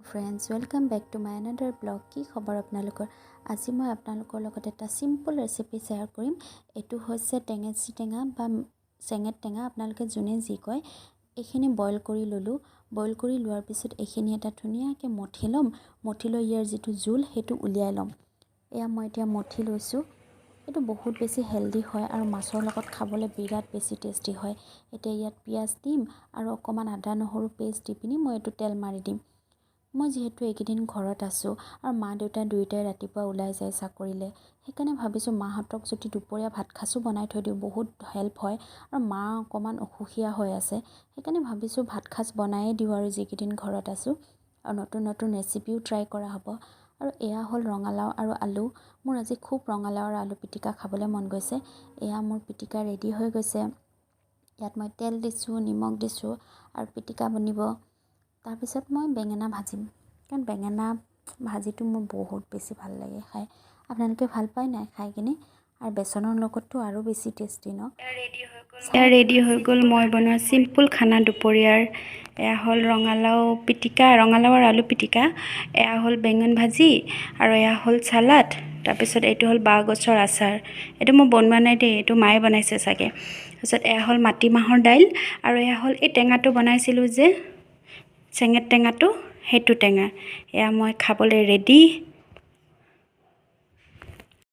Friends, welcome back to my another blog. কি খবৰ আপোনালোকৰ? আজি মই আপোনালোকৰ লগত এটা চিম্পল ৰেচিপি শ্বেয়াৰ কৰিম। এইটো হৈছে টেঙেচি টেঙা বা চেঙেত টেঙা, আপোনালোকে যোনে যি কয়। এইখিনি বইল কৰি ল'লোঁ। বইল কৰি লোৱাৰ পিছত এইখিনি এটা ধুনীয়াকৈ মঠি ল'ম। মঠি লৈ ইয়াৰ যিটো জোল সেইটো উলিয়াই ল'ম। এয়া মই এতিয়া মঠি লৈছোঁ। এইটো বহুত বেছি হেল্ডি হয় আৰু মাছৰ লগত খাবলৈ বিৰাট বেছি টেষ্টি হয়। এতিয়া ইয়াত পিঁয়াজ দিম আৰু অকণমান আদা নহৰু পেষ্ট দি পিনি মই এইটো তেল মাৰি দিম। মই যিহেতু এইকেইদিন ঘৰত আছোঁ আৰু মা দেউতা দুয়োটাই ৰাতিপুৱা ওলাই যায় চাকৰিলৈ, সেইকাৰণে ভাবিছোঁ মাহঁতক যদি দুপৰীয়া ভাত সাঁজো বনাই থৈ দিওঁ বহুত হেল্প হয়। আৰু মা অকণমান অসুখীয়া হৈ আছে, সেইকাৰণে ভাবিছোঁ ভাত সাঁজ বনায়েই দিওঁ আৰু যিকেইদিন ঘৰত আছোঁ। আৰু নতুন নতুন ৰেচিপিও ট্ৰাই কৰা হ'ব। আৰু এয়া হ'ল ৰঙালাও আৰু আলু। মোৰ আজি খুব ৰঙালাও আৰু আলু পিটিকা খাবলৈ মন গৈছে। এয়া মোৰ পিটিকা ৰেডি হৈ গৈছে। ইয়াত মই তেল দিছোঁ, নিমখ দিছোঁ আৰু পিটিকা বনিব। তাৰপিছত মই বেঙেনা ভাজিম, কাৰণ বেঙেনা ভাজিটো মোৰ বহুত বেছি ভাল লাগে খাই। আপোনালোকে ভাল পায় নাই খাই কিনে? আৰু বেচনৰ লগততো আৰু বেছি টেষ্টি ন। এয়া ৰেডি হৈ গ'ল মই বনোৱা চিম্পুল খানা দুপৰীয়াৰ। এয়া হ'ল ৰঙালাও পিটিকা, ৰঙালাও আৰু আলু পিটিকা। এয়া হ'ল বেঙেন ভাজি আৰু এয়া হ'ল চালাড। তাৰপিছত এইটো হ'ল বাঁহগছৰ আচাৰ। এইটো মই বনোৱা নাই দেই, এইটো মায়ে বনাইছে চাগে। তাৰপিছত এয়া হ'ল মাটিমাহৰ দাইল আৰু এয়া হ'ল এই টেঙাটো বনাইছিলোঁ যে চেঙেত টেঙাটো, সেইটো টেঙা। এয়া মই খাবলৈ ৰেডি।